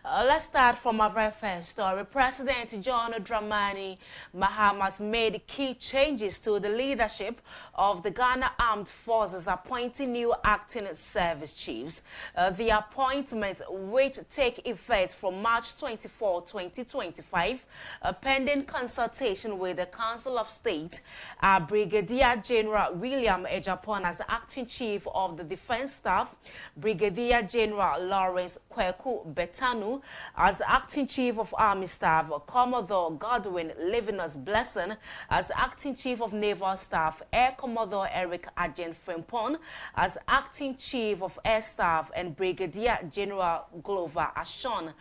Let's start from our very first story. President John Dramani Mahama has made key changes to the leadership of the Ghana Armed Forces, appointing new acting service chiefs. The appointments, which take effect from March 24, 2025, pending consultation with the Council of State, Brigadier General William Ejapon as acting chief of the Defense Staff, Brigadier General Lawrence Kweku Betanu as acting chief of Army Staff, Commodore Godwin Livinus Blessing as acting chief of Naval Staff, Air Commodore Eric Agent Frimpon as acting chief of Air Staff, and Brigadier General Glover Ashon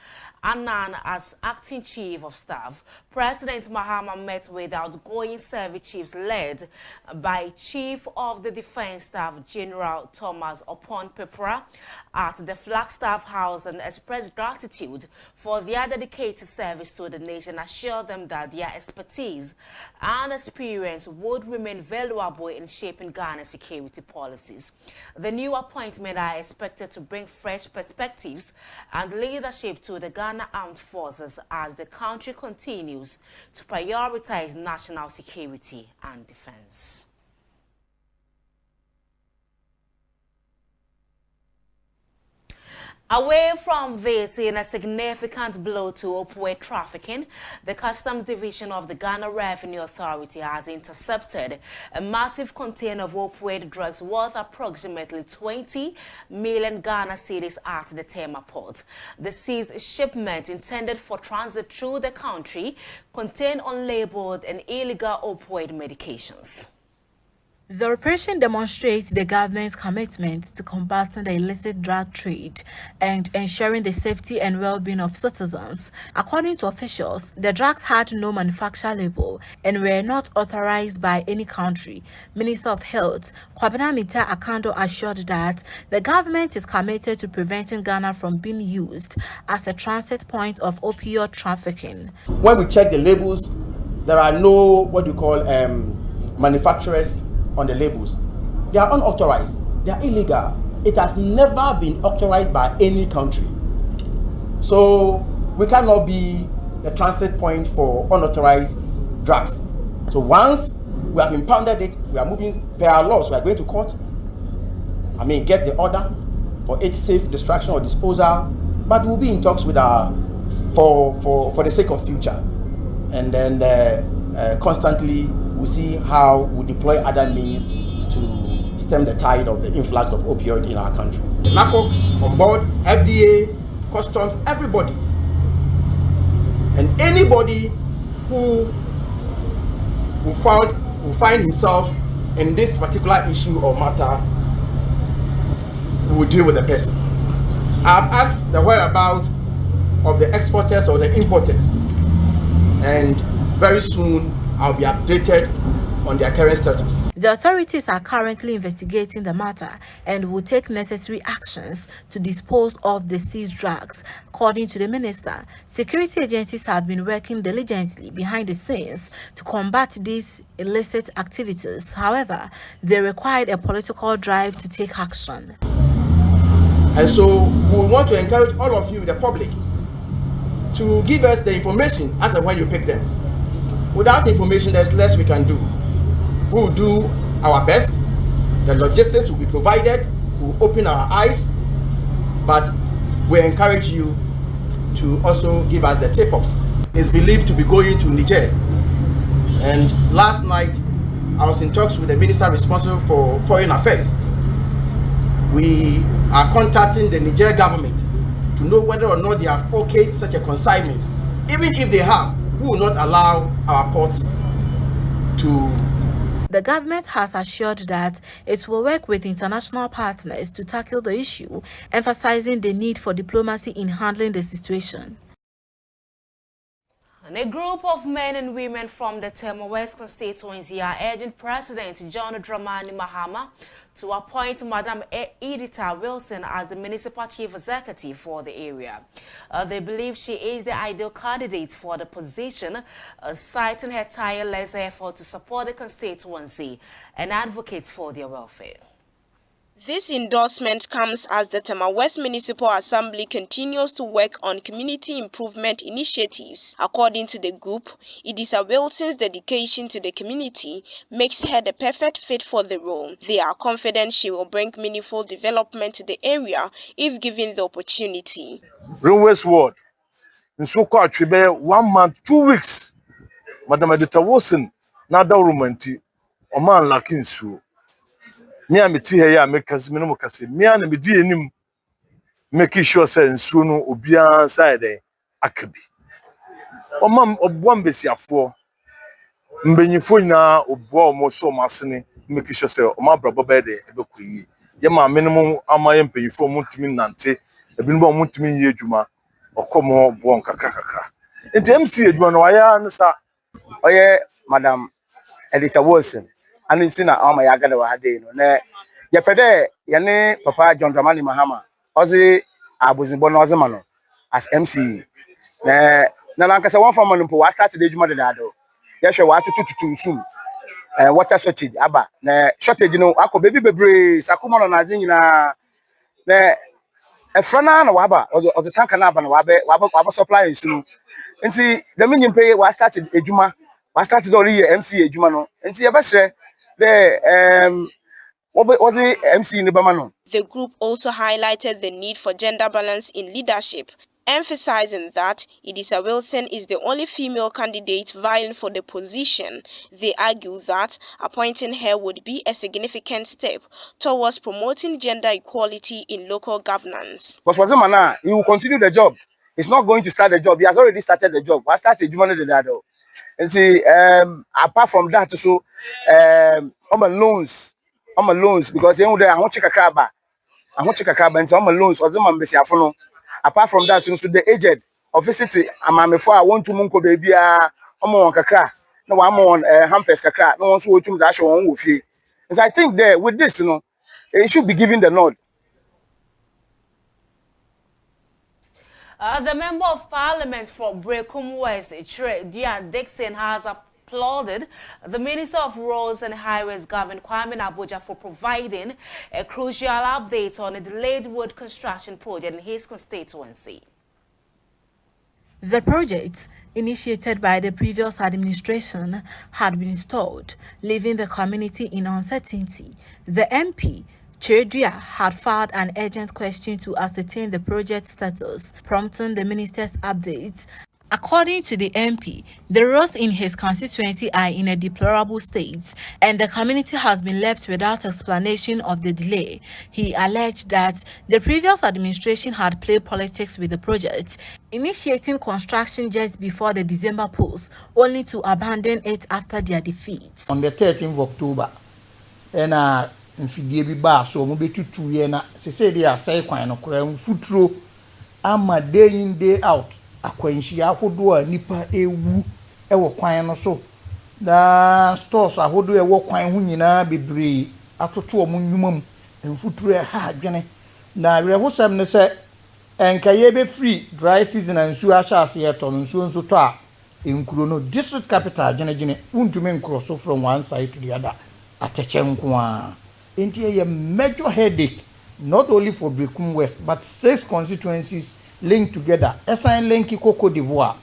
Annan as acting chief of staff. President Mahama met with outgoing service chiefs led by Chief of the Defense Staff General Thomas Opon Pepra at the Flagstaff House and expressed gratitude for their dedicated service to the nation, assured them that their expertise and experience would remain valuable in shaping Ghana's security policies. The new appointments are expected to bring fresh perspectives and leadership to the Ghana Armed Forces as the country continues to prioritize national security and defense. Away from this, in a significant blow to opioid trafficking, the Customs Division of the Ghana Revenue Authority has intercepted a massive container of opioid drugs worth approximately 20 million Ghana cedis at the Tema port. The seized shipment, intended for transit through the country, contained unlabeled and illegal opioid medications. The operation demonstrates the government's commitment to combating the illicit drug trade and ensuring the safety and well-being of citizens. According to officials, the drugs had no manufacturer label and were not authorized by any country. Minister of Health, Kwabena Mita Akando, assured that the government is committed to preventing Ghana from being used as a transit point of opioid trafficking. When we check the labels, there are no, manufacturers on the labels. They are unauthorized, they are illegal. It has never been authorized by any country. So we cannot be a transit point for unauthorized drugs. So once we have impounded it, we are moving per our laws. We are going to court. Get the order for its safe destruction or disposal, but we'll be in talks with our for the sake of future. And then constantly we'll see how we deploy other means to stem the tide of the influx of opioid in our country. The NACOC on board, FDA, customs, everybody. And anybody who find himself in this particular issue or matter, we will deal with the person. I've asked the whereabouts of the exporters or the importers, and very soon I'll be updated on their current status. The authorities are currently investigating the matter and will take necessary actions to dispose of the seized drugs. According to the minister, security agencies have been working diligently behind the scenes to combat these illicit activities. However, they required a political drive to take action. And so we want to encourage all of you, the public, to give us the information as and when you pick them. Without information, there's less we can do. We will do our best. The logistics will be provided. We will open our eyes. But we encourage you to also give us the tip-offs. It's believed to be going to Niger. And last night, I was in talks with the minister responsible for foreign affairs. We are contacting the Niger government to know whether or not they have okayed such a consignment. Even if they have, we will not allow our ports to. The government has assured that it will work with international partners to tackle the issue, emphasizing the need for diplomacy in handling the situation. And a group of men and women from the Tema West constituency are urging President John Dramani Mahama to appoint Madam Edita Wilson as the municipal chief executive for the area. They believe she is the ideal candidate for the position, citing her tireless effort to support the constituency and advocates for their welfare. This endorsement comes as the Tema West Municipal Assembly continues to work on community improvement initiatives. According to the group, Idisa Wilson's dedication to the community makes her the perfect fit for the role. They are confident she will bring meaningful development to the area if given the opportunity. West Ward, in so called 1 month, 2 weeks. Madam Edita Wilson, now that romantic, or man lacking so. Me and me tea here, make us minimum case. Me and me dear him, making sure say soon Obian side akabi. O mam one besi afo. Mbenyifo na obo mo so masene making sure say o ma brabo be de ebekuyi. Ye ma minimum amaye mpenyifo mutumi nante, ebinbo mutumi ye adwuma. Okomo bo nkakaka. Enti MC adwuma no waya nsa oye Madam Edita Wilson. And it's in our Mayagada Wade, no, Yapede, Yane, Papa John Dramani Mahama, Ozzy, Abuzibon Ozamano, as MC. Nalanka, one from Manumpo, I started the Jumadado. Yes, you want to soon. Water shortage, Abba, shortage, you know, Ako baby baby, Sakuman Nazina, a frana Waba, or the Tankanaban Waba supply soon. And see, the minion pay was started a Juma, was started already MC a Jumano, and see a best. What was the MC in the Bamano? The group also highlighted the need for gender balance in leadership, emphasizing that Idisa Wilson is the only female candidate vying for the position. They argue that appointing her would be a significant step towards promoting gender equality in local governance. But for Zamana, he will continue the job. He's not going to start the job. He has already started the job. I started Jumano the Dado. And see, apart from that, so I'm a loans because I want to check a crab. I want to check a crab and some loans or them Messiafono. Apart from that, so the agent officially, I'm before I want to Munko baby, I'm on Kakra. No, I'm on Hampers Kakra. No one's going to dash on with you. And I think there with this, you know, it should be given the nod. The Member of Parliament for Brekum West, Dian Dixon, has applauded the Minister of Roads and Highways, Gavin Kwame Abuja, for providing a crucial update on a delayed road construction project in his constituency. The project, initiated by the previous administration, had been stalled, leaving the community in uncertainty. The MP, Chedria, had filed an urgent question to ascertain the project status, prompting the minister's updates. According to the MP, the roads in his constituency are in a deplorable state, and the community has been left without explanation of the delay. He alleged that the previous administration had played politics with the project, initiating construction just before the December polls, only to abandon it after their defeat. On the 13th of October, and mfidie bi ba so mo betutu ye na se se dia sai kwan no kora mfuturo ama day in day out akwanhyi ahodo a nipa ewu ewo kwan no so da stores ahodo ewo kwan ho nyina bebre atoto omo nnwuma mu mfuturo e ha adwene na rehosam ne se enkaye be free dry season ansu ahase ye to nsu nso to a enkuro no district capital gene untumi nkro so from one side to the other ateche nko a enti a major headache not only for Brekum West but 6 constituencies linked together. Esan linki Cote d'Ivoire.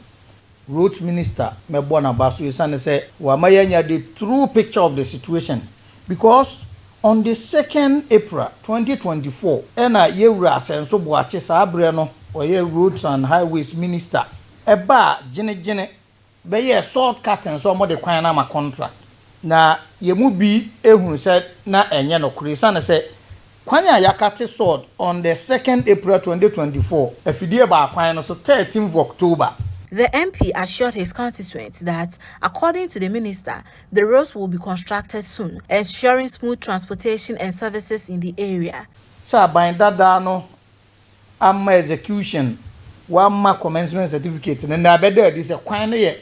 Roads Minister Mebona Basu Esan say wamayanya the true picture of the situation because on the 2nd April 2024 ena yewura asenso boache sabre no oye Roads and Highways Minister eba gene be shortcut and so mo de kwan na ma contract na yemu bi ehunu said na enye no kurisa na say kwanya yakate sword on the 2nd April 2024 afidie ba kwan no so 13th of October. The MP assured his constituents that, according to the minister, the roads will be constructed soon, ensuring smooth transportation and services in the area. Sir, by that no execution one commencement certificate and there is a quantity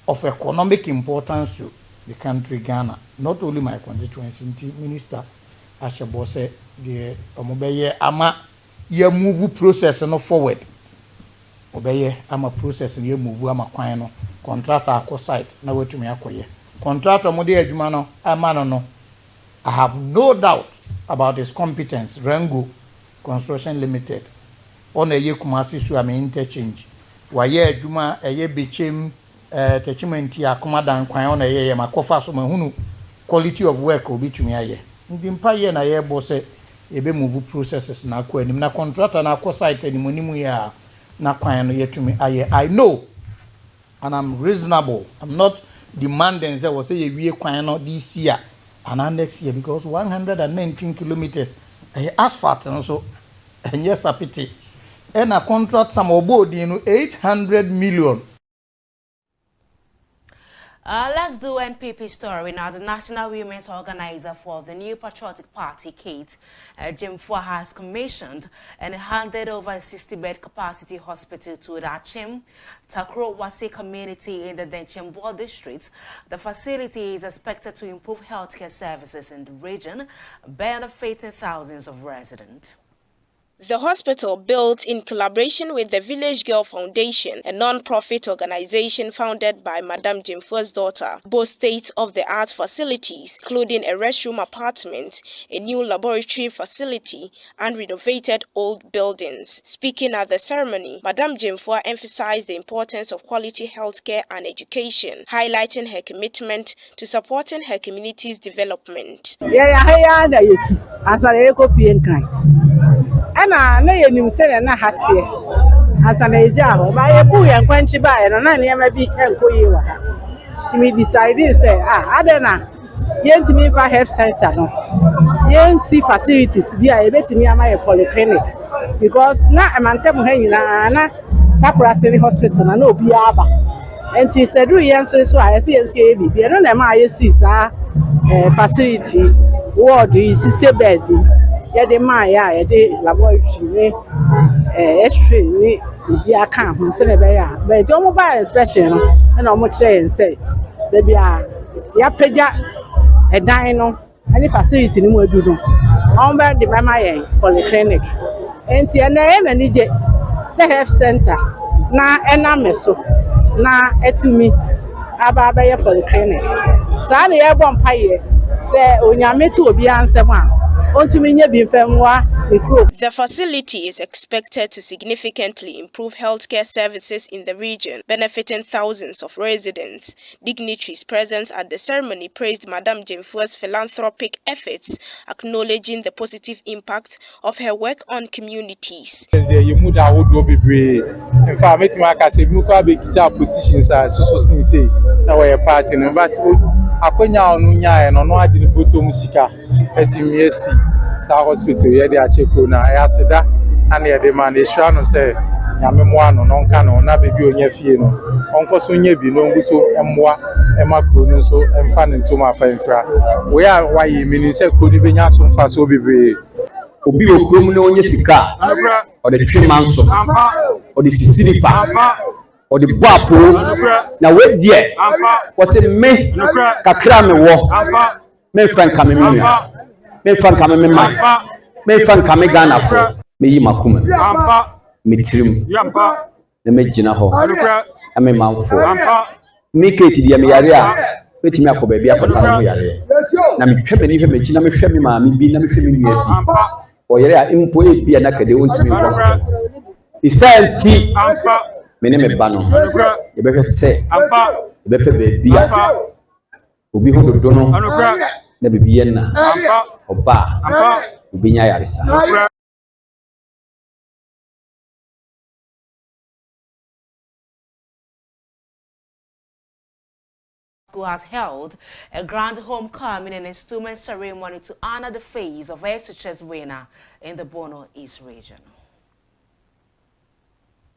of economic importance to the country Ghana, not only my constituency minister Ashabose the omobeye ama ye move process no forward obeye ama process ye move ama kwan no contractor akọ site na wetumi akoye contractor mo de adwuma no ama no I have no doubt about his competence. Rango Construction Limited. On a year Kumasi Suame interchange. Waye Juma a ye became techimenti akumadan kwan on a year makofa so mahunu quality of work will be to me aye. Ndimpa ye na ye bose ebe move processes na kwa nim na contractor na kwa site ni monimu ya na kwan no ye to me aye. I know and I'm reasonable. I'm not demanding say was say ye wie kwan no this year and next year because 119 kilometers asphalt and so and yes apiti and a contract some obodi no 800 million. Let's do NPP story now. The National Women's Organizer for the New Patriotic Party, Kate Jimfua, has commissioned and handed over a 60-bed capacity hospital to the Achim Takro Wasi community in the Denchembo district. The facility is expected to improve healthcare services in the region, benefiting thousands of residents. The hospital, built in collaboration with the Village Girl Foundation, a non-profit organization founded by Madam Jimfua's daughter, boasts state-of-the-art facilities, including a restroom apartment, a new laboratory facility, and renovated old buildings. Speaking at the ceremony, Madam Jimfua emphasized the importance of quality healthcare and education, highlighting her commitment to supporting her community's development. Ana na yenim se na hatie asana eja ho ba ye bu ye nkwanchi ba ye no na ne ma bi enkoyi wa ti me decide say adena ye ntimi fa health center no ye see facilities bi a ebetimi ama ye polyclinic because na amantem ha nyina na Takoradi hospital na obi aba enti sedu ye nso so a ye se ye bi no na ma ye see sa facility ward is 60 bed. Yede maya yede laboratory x-ray ni bi aka ho se ne be ya but o mobile inspection no na o mo kire say da bia ya pagya edan no any facility ni mo adu no on be the mama yen polyclinic enti na e manage say health center na ena meso na etumi aba be ye polyclinic sa na ye bom paye say onyame to obi ansem a. The facility is expected to significantly improve healthcare services in the region, benefiting thousands of residents. Dignitaries present at the ceremony praised Madam Jimfua's philanthropic efforts, acknowledging the positive impact of her work on communities. Sa hospital ye de acheko na ya seda ana ye de man e sha no say nyamemo ano no nka no na bebi onya fie no onko so nya bi no nguso emmoa ema kro so emfa ne ntoma pa infra we ya waye mini say kro ni benya so mfa so bebre obi okrom na onye sika o de twimanso o de sisiripa o de boapo na we die o se me kakra me wo me fan kamemia me fan kame me man me fan kame Ghana for me yi makuma me tirim na me gina ho na me manfo me keti dia me yare a betimi akoba bia akosa no yare na me twebe ni hwe me gina me hwe me ma me bi na me hwe me nua bi o yare a impo e bia na kade ontimi ko isanti me ne me ba no ye be hwe se ye be pe be bia obi ho dodo no na bibi yenna oba ubinya yarisa. School has held a grand homecoming and instrument ceremony to honor the face of SHS winner in the Bono East region.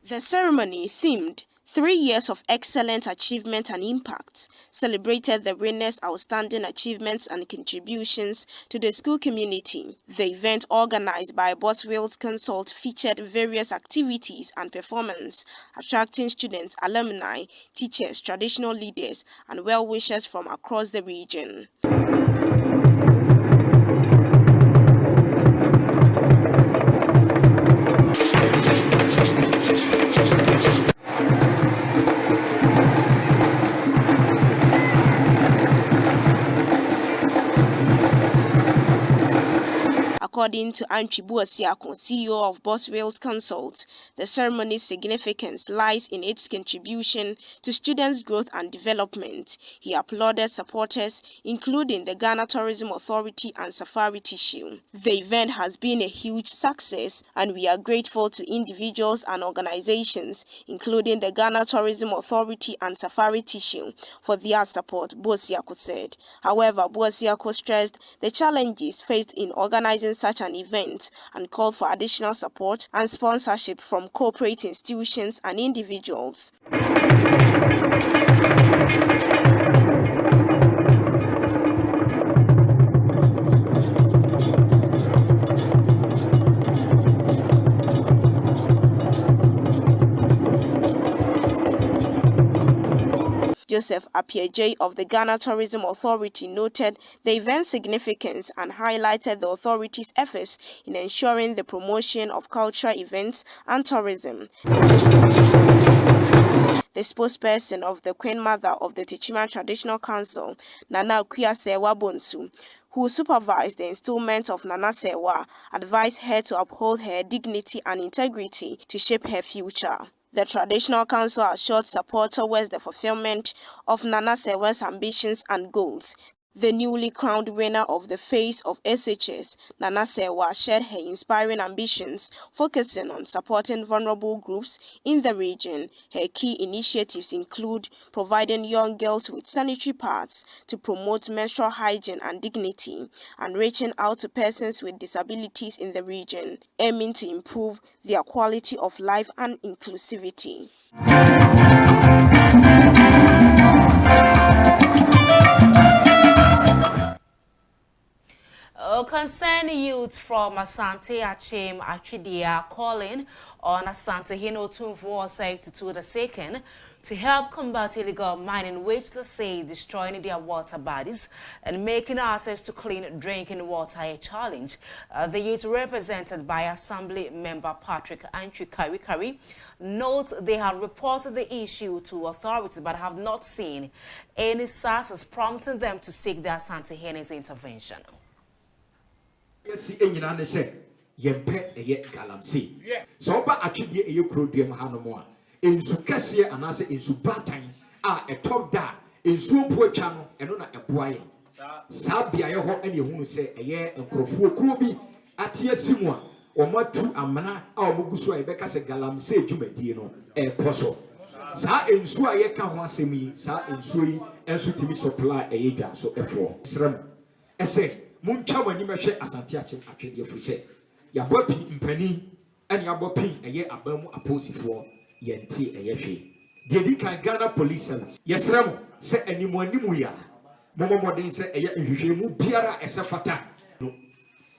The ceremony, themed 3 years of excellent achievement and impact, celebrated the winners' outstanding achievements and contributions to the school community. The event, organized by Boswell's Consult, featured various activities and performance, attracting students, alumni, teachers, traditional leaders, and well-wishers from across the region. According to Antwi Buasiako, CEO of Boswell's Consult, the ceremony's significance lies in its contribution to students' growth and development. He applauded supporters, including the Ghana Tourism Authority and Safari Tissue. The event has been a huge success, and we are grateful to individuals and organizations, including the Ghana Tourism Authority and Safari Tissue, for their support, Buasiako said. However, Buasiako stressed the challenges faced in organizing such an event and called for additional support and sponsorship from corporate institutions and individuals. Joseph Appiagyei of the Ghana Tourism Authority noted the event's significance and highlighted the authority's efforts in ensuring the promotion of cultural events and tourism. The spokesperson of the Queen Mother of the Teachima Traditional Council, Nana Sewa Bonsu, who supervised the installment of Nana Sewa, advised her to uphold her dignity and integrity to shape her future. The Traditional Council assured support towards the fulfillment of Nana Sewa's ambitions and goals. The newly crowned winner of the Face of SHS, Nana Sewa, shared her inspiring ambitions, focusing on supporting vulnerable groups in the region. Her key initiatives include providing young girls with sanitary pads to promote menstrual hygiene and dignity, and reaching out to persons with disabilities in the region, aiming to improve their quality of life and inclusivity. Concerned youth from Asante Achim Achidia calling on Asante Hino Tunvo Safe to the second to help combat illegal mining, which they say is destroying their water bodies and making access to clean drinking water a challenge. The youth, represented by Assembly Member Patrick Antwi notes they have reported the issue to authorities but have not seen any sources prompting them to seek the Asante Hino's intervention. Yes, enyina ne se yempe eye galamsey so ba atwede eye krodiem hanomwa ensu kase anase ensu batan a etop da ensu mpo atwa no eno na eboaye sa bia ye ho ene ehunu se eye enkrofo kuro bi ate asimu a omatu amana a omoguso a ebeka se galamsey dwumadie no ekoso sa ensu a ye ka ho asemi sa ensu yi ensu timi supply eye dwa so efo srem ese Muncha wani mehwe Asante Achim atwede afrise ya bopi mpani ene ya bopi eye abamu aposifo yenti eye hwe dedi kan Ghana Police Service yesrem se animu ya momomodin se eye nhwehwemu biara esefata no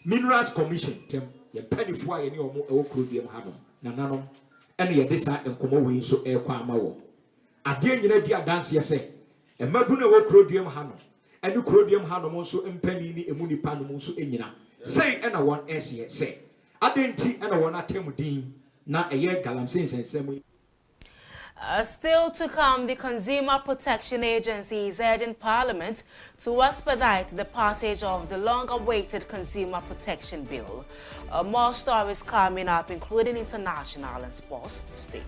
Minerals Commission tem ye panifo aye ne omo ewo krodiem hanom nananom ene ye desa enkomo we so ekwa amawo ade nyina di adanse ye se emabu na ewo krodiem hanom enu krodium hanom so empani ni emu nipa no so enyina sei ena won ese sei adenti ena won atemudin na eye galamsey nsensem. Still to come, the Consumer Protection Agency is urging Parliament to expedite the passage of the long-awaited Consumer Protection Bill. More stories coming up, including international and sports. Stay.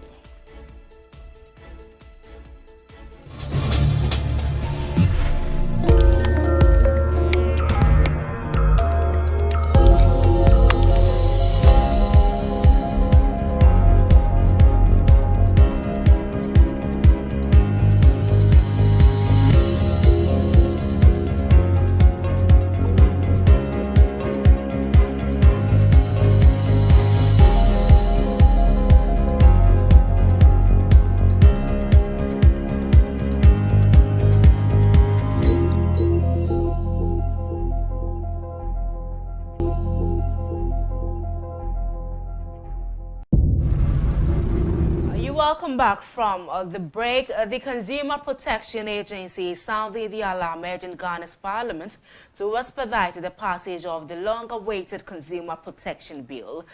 Welcome back from the break. The Consumer Protection Agency is sounding the alarm, urging Ghana's Parliament to expedite the passage of the long-awaited Consumer Protection Bill.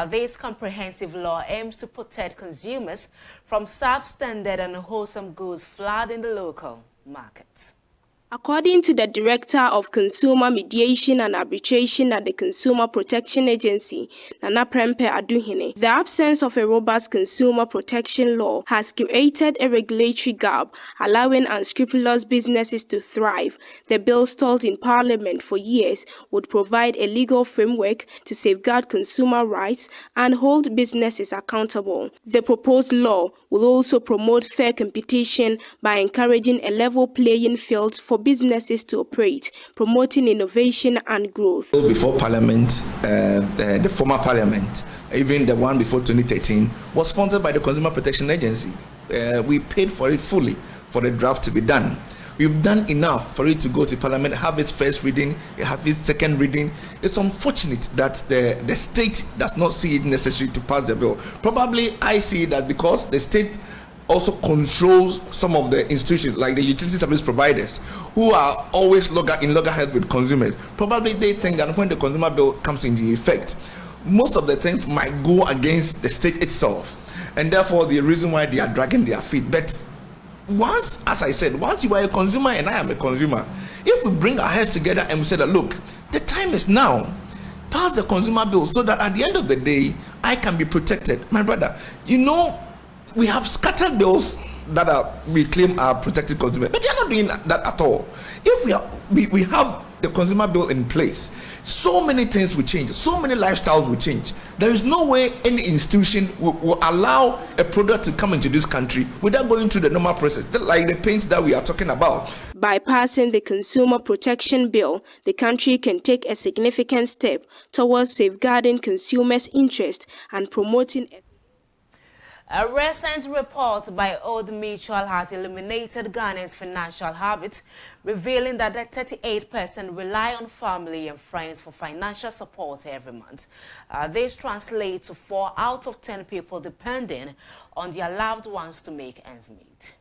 This comprehensive law aims to protect consumers from substandard and unwholesome goods flooding the local market. According to the Director of Consumer Mediation and Arbitration at the Consumer Protection Agency, Nana Prempe Aduhene, the absence of a robust consumer protection law has created a regulatory gap, allowing unscrupulous businesses to thrive. The bill stalled in Parliament for years would provide a legal framework to safeguard consumer rights and hold businesses accountable. The proposed law will also promote fair competition by encouraging a level playing field for businesses to operate, promoting innovation and growth. Before Parliament, the former Parliament, even the one before 2013, was sponsored by the Consumer Protection Agency. We paid for it fully for the draft to be done. We've done enough for it to go to Parliament, have its first reading, have its second reading. It's unfortunate that the state does not see it necessary to pass the bill. Probably I see that because the state also controls some of the institutions like the utility service providers who are always in loggerheads with consumers. Probably they think that when the consumer bill comes into effect, most of the things might go against the state itself, and therefore the reason why they are dragging their feet. But once, as I said, once you are a consumer and I am a consumer, if we bring our heads together and we say that, look, the time is now, pass the consumer bill so that at the end of the day I can be protected. My brother, you know, we have scattered bills that we claim are protected consumers, but they are not doing that at all. If we have the consumer bill in place, so many things will change, so many lifestyles will change. There is no way any institution will allow a product to come into this country without going through the normal process, like the paints that we are talking about. By passing the Consumer Protection Bill, the country can take a significant step towards safeguarding consumers' interests and promoting. A recent report by Old Mutual has illuminated Ghana's financial habits, revealing that 38% rely on family and friends for financial support every month. This translates to 4 out of 10 people depending on their loved ones to make ends meet.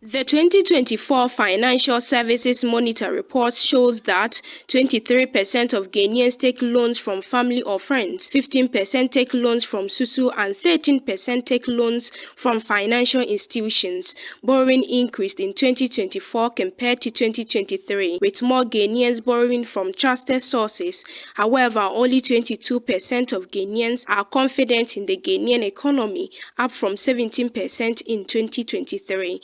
The 2024 Financial Services Monitor report shows that 23% of Ghanaians take loans from family or friends, 15% take loans from SUSU, and 13% take loans from financial institutions. Borrowing increased in 2024 compared to 2023, with more Ghanaians borrowing from trusted sources. However, only 22% of Ghanaians are confident in the Ghanaian economy, up from 17% in 2023.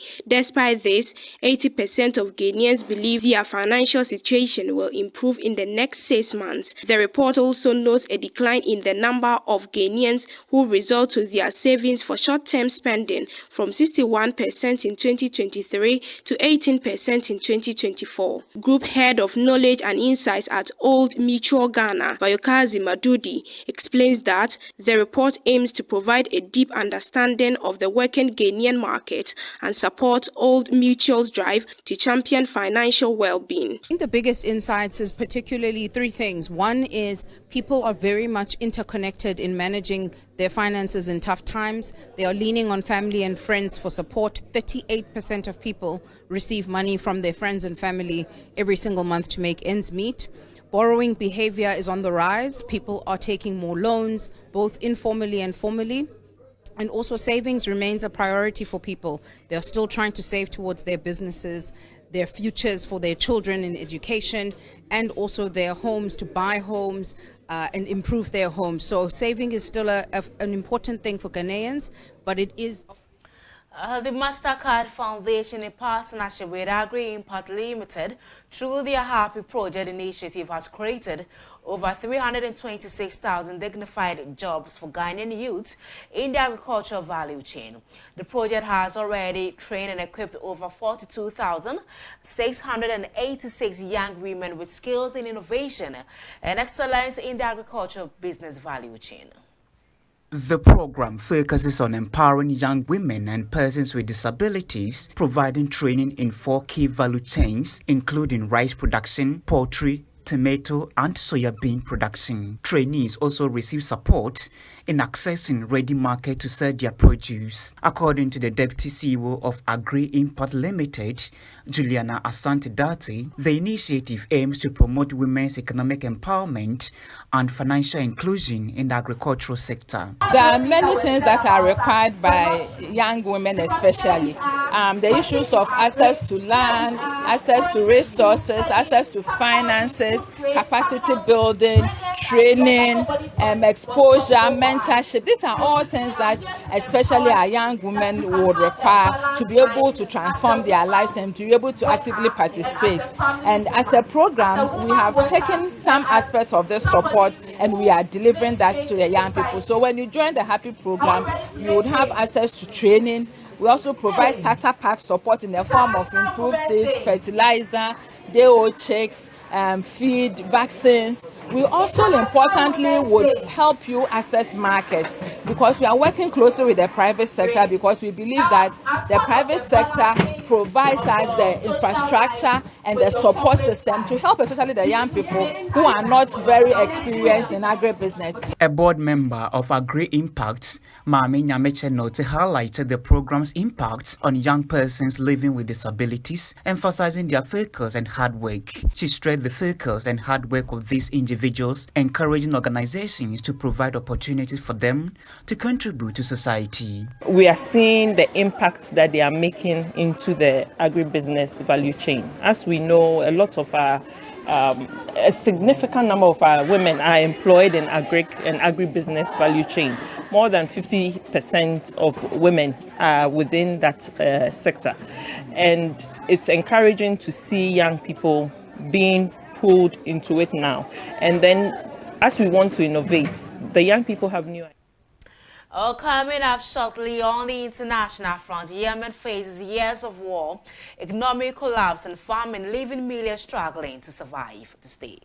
Despite this, 80% of Ghanaians believe their financial situation will improve in the next 6 months. The report also notes a decline in the number of Ghanaians who resort to their savings for short-term spending from 61% in 2023 to 18% in 2024. Group Head of Knowledge and Insights at Old Mutual Ghana, Bayokazi Madudi, explains that the report aims to provide a deep understanding of the working Ghanaian market and support Old Mutual's drive to champion financial well-being. I think the biggest insights is particularly 3 things. One is people are very much interconnected in managing their finances in tough times. They are leaning on family and friends for support. 38% of people receive money from their friends and family every single month to make ends meet. Borrowing behavior is on the rise. People are taking more loans, both informally and formally. And also savings remains a priority for people. They're still trying to save towards their businesses, their futures for their children in education, and also their homes, to buy homes and improve their homes. So saving is still an important thing for Ghanaians, but it is... The MasterCard Foundation, in partnership with Agri Impact Limited, through their Happy Project initiative, has created over 326,000 dignified jobs for Ghanaian youth in the agricultural value chain. The project has already trained and equipped over 42,686 young women with skills in innovation and excellence in the agricultural business value chain. The program focuses on empowering young women and persons with disabilities, providing training in 4 key value chains, including rice production, poultry, tomato and soya bean production. Trainees also receive support in accessing ready market to sell their produce. According to the Deputy CEO of Agri Import Limited, Juliana Asante-Dati, the initiative aims to promote women's economic empowerment and financial inclusion in the agricultural sector. There are many things that are required by young women especially. The issues of access to land, access to resources, access to finances, capacity building, training, exposure, mentorship. These are all things that especially our young women would require to be able to transform their lives and to be able to actively participate. And as a program, we have taken some aspects of this support and we are delivering that to the young people. So when you join the Happy program, you would have access to training. We also provide starter pack support in the form of improved seeds, fertilizer, day-old chicks, feed, vaccines. We also importantly would help you access market because we are working closely with the private sector because we believe that the private sector provides us the infrastructure and the support system to help especially the young people who are not very experienced in agribusiness. A board member of Agri Impact, Mami Nyameche Note, highlighted the program's impact on young persons living with disabilities, emphasizing their focus and hard work. She stressed the focus and hard work of these individuals, encouraging organizations to provide opportunities for them to contribute to society. We are seeing the impact that they are making into the agribusiness value chain. As we know, a lot of our a significant number of our women are employed in agribusiness value chain. More than 50% of women are within that sector. And it's encouraging to see young people being pulled into it now. And then as we want to innovate, the young people have new ideas. Coming up shortly on the international front, Yemen faces years of war, economic collapse and famine, leaving millions struggling to survive this day.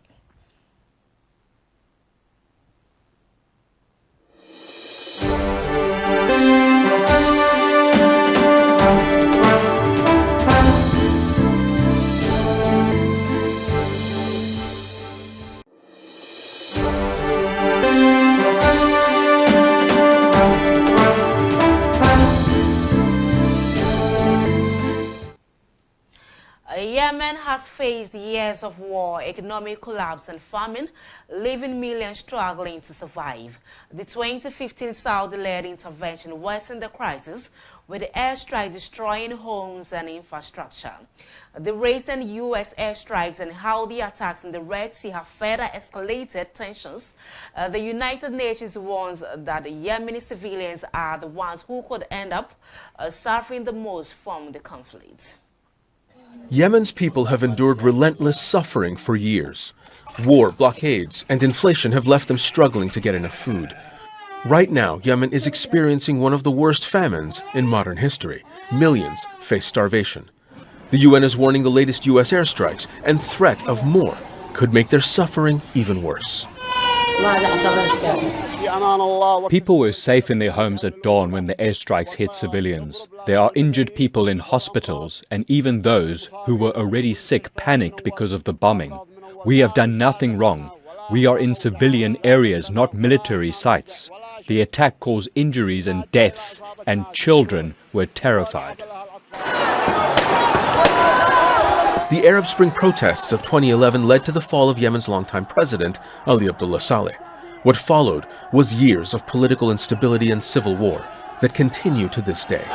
Yemen has faced years of war, economic collapse and famine, leaving millions struggling to survive. The 2015 Saudi-led intervention worsened the crisis, with the airstrike destroying homes and infrastructure. The recent U.S. airstrikes and Houthi attacks in the Red Sea have further escalated tensions. The United Nations warns that the Yemeni civilians are the ones who could end up suffering the most from the conflict. Yemen's people have endured relentless suffering for years. War, blockades, and inflation have left them struggling to get enough food. Right now, Yemen is experiencing one of the worst famines in modern history. Millions face starvation. The UN is warning the latest U.S. airstrikes and threat of more could make their suffering even worse. People were safe in their homes at dawn when the airstrikes hit civilians. There are injured people in hospitals, and even those who were already sick panicked because of the bombing. We have done nothing wrong. We are in civilian areas, not military sites. The attack caused injuries and deaths, and children were terrified. The Arab Spring protests of 2011 led to the fall of Yemen's longtime president, Ali Abdullah Saleh. What followed was years of political instability and civil war that continue to this day.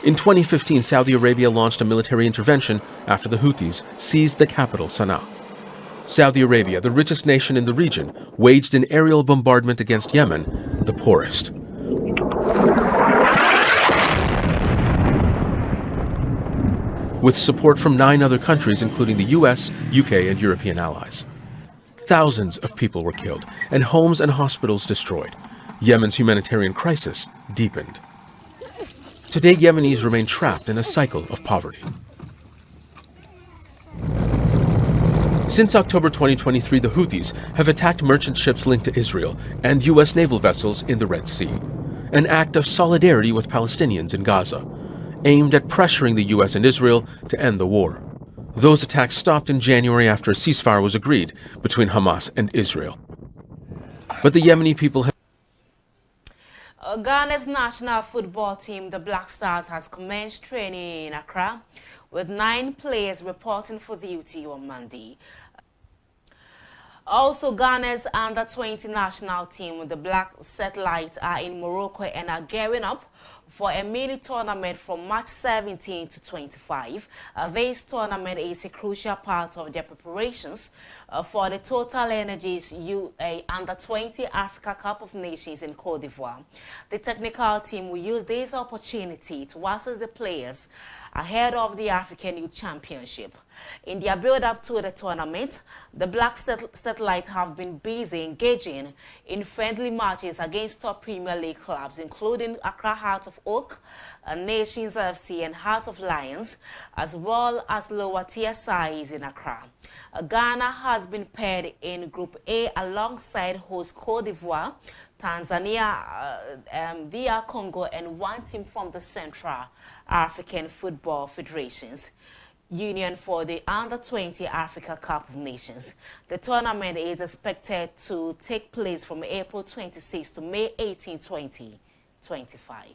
In 2015, Saudi Arabia launched a military intervention after the Houthis seized the capital, Sana'a. Saudi Arabia, the richest nation in the region, waged an aerial bombardment against Yemen, the poorest. With support from 9 other countries, including the US, UK, and European allies. Thousands of people were killed, and homes and hospitals destroyed. Yemen's humanitarian crisis deepened. Today, Yemenis remain trapped in a cycle of poverty. Since October 2023, the Houthis have attacked merchant ships linked to Israel and US naval vessels in the Red Sea, an act of solidarity with Palestinians in Gaza, aimed at pressuring the US and Israel to end the war. Those attacks stopped in January after a ceasefire was agreed between Hamas and Israel. But the Yemeni people have... Ghana's national football team, the Black Stars, has commenced training in Accra, with 9 players reporting for duty on Monday. Also, Ghana's under-20 national team, the Black Satellites, are in Morocco and are gearing up for a mini tournament from March 17 to 25. This tournament is a crucial part of their preparations for the Total Energies Under-20 Africa Cup of Nations in Côte d'Ivoire. The technical team will use this opportunity to assess the players ahead of the African Youth Championship. In their build-up to the tournament, the Black Satellites have been busy engaging in friendly matches against top Premier League clubs, including Accra Heart of Oak, Nations FC and Heart of Lions, as well as lower-tier sides in Accra. Ghana has been paired in Group A alongside host Côte d'Ivoire, Tanzania, DR Congo, and one team from the Central African Football Federation's Union for the Under-20 Africa Cup of Nations. The tournament is expected to take place from April 26 to May 18, 2025.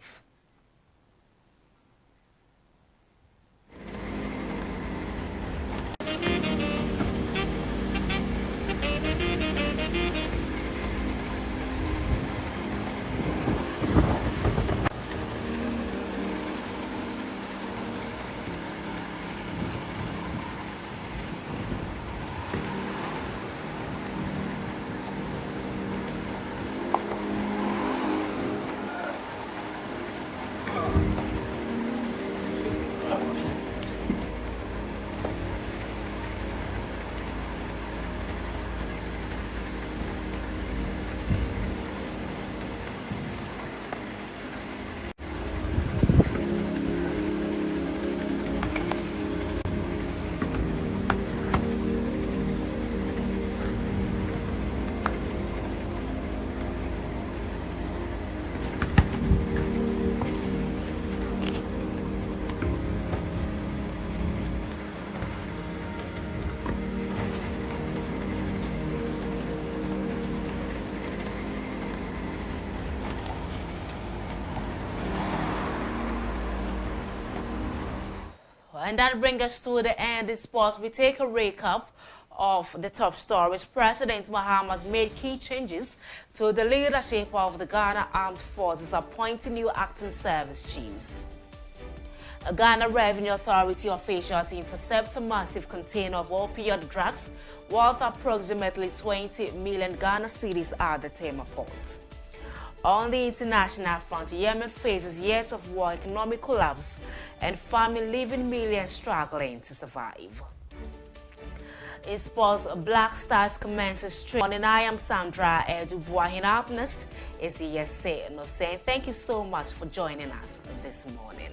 And that brings us to the end of sports. We take a recap of the top stories. President Mahama has made key changes to the leadership of the Ghana Armed Forces, appointing new acting service chiefs. Ghana Revenue Authority officials intercept a massive container of opioid drugs worth approximately 20 million Ghana cedis at the Tema port. On the international front, Yemen faces years of war, economic collapse, and famine, leaving millions struggling to survive. In sports, Black Stars commences training. And I am Sandra, and BOAHEN up next is ESA. Thank you so much for joining us this morning.